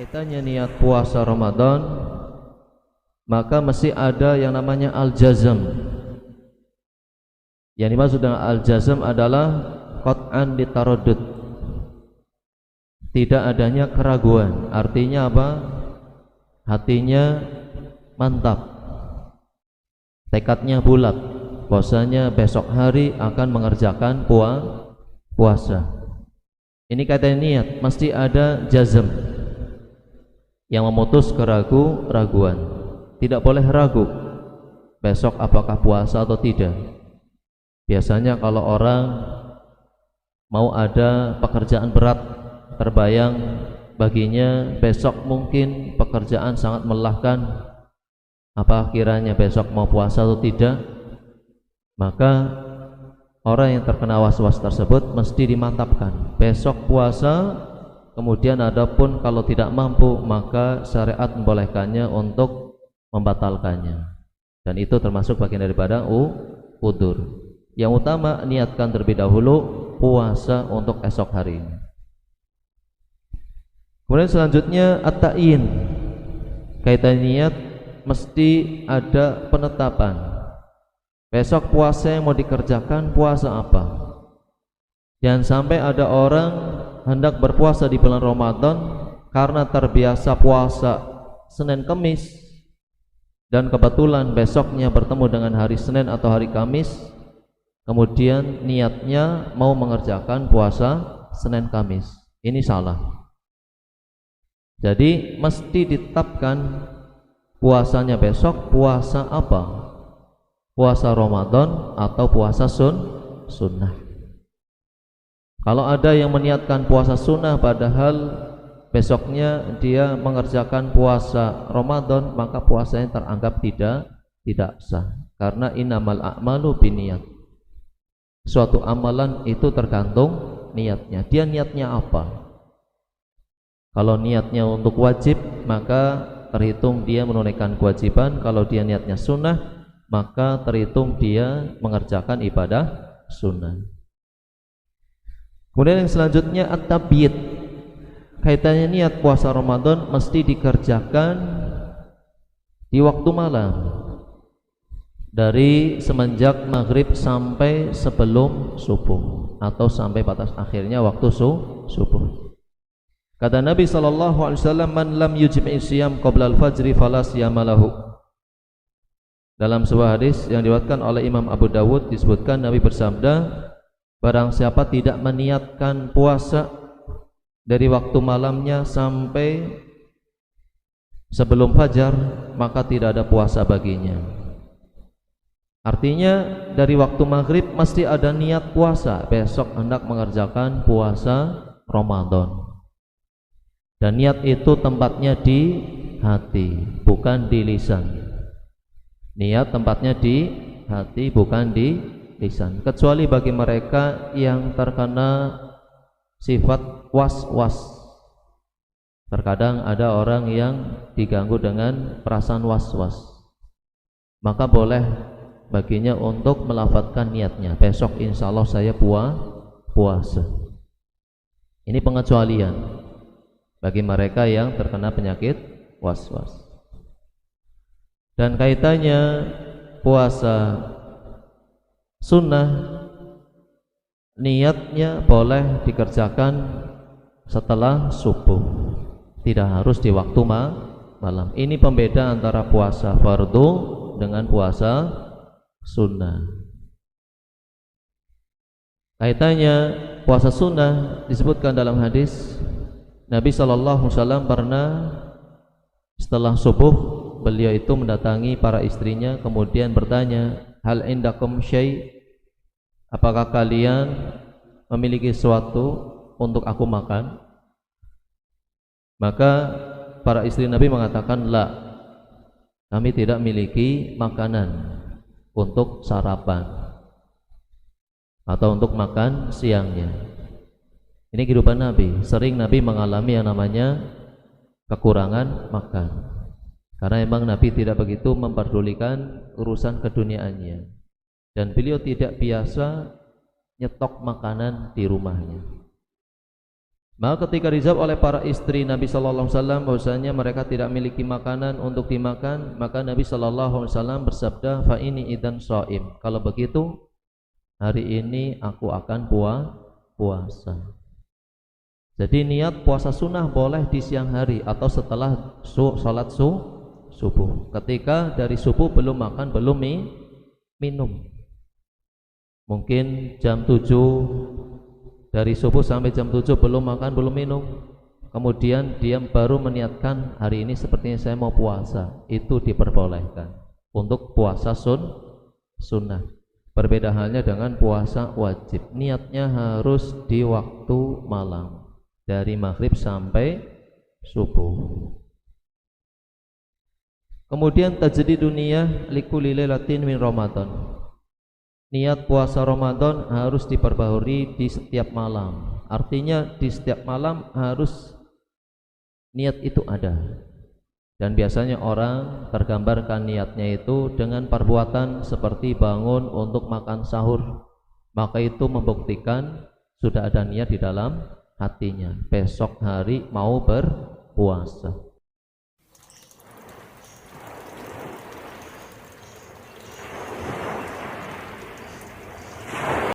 kaitannya niat puasa Ramadan, maka mesti ada yang namanya al-jazm. Yang dimaksud dengan al-jazm adalah qat'an ditaraddud, tidak adanya keraguan. Artinya apa? Hatinya mantap, tekadnya bulat, bahwasanya besok hari akan mengerjakan puasa. Ini kata niat, mesti ada jazm yang memutus keraguan. Tidak boleh ragu besok apakah puasa atau tidak. Biasanya kalau orang mau ada pekerjaan berat, terbayang baginya besok mungkin pekerjaan sangat melelahkan, apa kiranya besok mau puasa atau tidak, maka orang yang terkena was-was tersebut mesti dimantapkan besok puasa. Kemudian adapun kalau tidak mampu, maka syariat membolehkannya untuk membatalkannya, dan itu termasuk bagian daripada udzur. Yang utama niatkan terlebih dahulu puasa untuk esok hari. Kemudian selanjutnya at-ta'yin, kaitan niat mesti ada penetapan. Besok puasa yang mau dikerjakan puasa apa? Jangan sampai ada orang hendak berpuasa di bulan Ramadan karena terbiasa puasa Senin Kamis dan kebetulan besoknya bertemu dengan hari Senin atau hari Kamis, kemudian niatnya mau mengerjakan puasa Senin Kamis. Ini salah. Jadi mesti ditetapkan puasanya besok puasa apa? Puasa Ramadan atau puasa sunnah. Kalau ada yang meniatkan puasa sunnah padahal besoknya dia mengerjakan puasa Ramadan, maka puasanya teranggap tidak sah. Karena innamal a'malu binniyat. Suatu amalan itu tergantung niatnya. Dia niatnya apa? Kalau niatnya untuk wajib, maka terhitung dia menunaikan kewajiban. Kalau dia niatnya sunnah, maka terhitung dia mengerjakan ibadah sunnah. Kemudian yang selanjutnya at-tabyid, kaitannya niat puasa Ramadan mesti dikerjakan di waktu malam, dari semenjak maghrib sampai sebelum subuh atau sampai batas akhirnya waktu subuh. Kata Nabi SAW, man lam yujmi' siyam qabla al-fajri fala siyama lahu. Dalam sebuah hadis yang diriwayatkan oleh Imam Abu Dawud disebutkan Nabi bersabda, barang siapa tidak meniatkan puasa dari waktu malamnya sampai sebelum fajar, maka tidak ada puasa baginya. Artinya dari waktu maghrib mesti ada niat puasa, besok hendak mengerjakan puasa Ramadan. Dan niat itu tempatnya di hati, bukan di lisan. Niat tempatnya di hati, bukan di lisan. Kecuali bagi mereka yang terkena sifat was-was. Terkadang ada orang yang diganggu dengan perasaan was-was, maka boleh baginya untuk melafadzkan niatnya, besok insya Allah saya puasa. Ini pengecualian bagi mereka yang terkena penyakit was-was. Dan kaitannya puasa sunnah, niatnya boleh dikerjakan setelah subuh, tidak harus di waktu malam. Ini pembeda antara puasa fardu dengan puasa sunnah. Kaitannya puasa sunnah disebutkan dalam hadis Nabi SAW pernah setelah subuh beliau itu mendatangi para istrinya, kemudian bertanya, hal indakum syai', apakah kalian memiliki sesuatu untuk aku makan? Maka para istri Nabi mengatakan, la, kami tidak memiliki makanan untuk sarapan atau untuk makan siangnya. Ini kehidupan Nabi. Sering Nabi mengalami yang namanya kekurangan makan, karena memang Nabi tidak begitu memperdulikan urusan keduniaannya, dan beliau tidak biasa nyetok makanan di rumahnya. Maka ketika dijawab oleh para istri Nabi sallallahu alaihi wasallam bahwasanya mereka tidak memiliki makanan untuk dimakan, maka Nabi sallallahu alaihi wasallam bersabda, "Fa ini idzan shaim." Kalau begitu, hari ini aku akan puasa. Jadi niat puasa sunnah boleh di siang hari atau setelah salat subuh. Ketika dari subuh belum makan, belum minum. Mungkin jam 7, dari subuh sampai jam 7 belum makan, belum minum. Kemudian dia baru meniatkan hari ini sepertinya saya mau puasa. Itu diperbolehkan untuk puasa sunnah. Berbeda halnya dengan puasa wajib. Niatnya harus di waktu malam, dari maghrib sampai subuh. Kemudian tajdidun niyah likulli lailatin min Ramadan. Niat puasa Ramadan harus diperbaharui di setiap malam. Artinya di setiap malam harus niat itu ada. Dan biasanya orang tergambarkan niatnya itu dengan perbuatan seperti bangun untuk makan sahur. Maka itu membuktikan sudah ada niat di dalam hatinya. Besok hari mau berpuasa.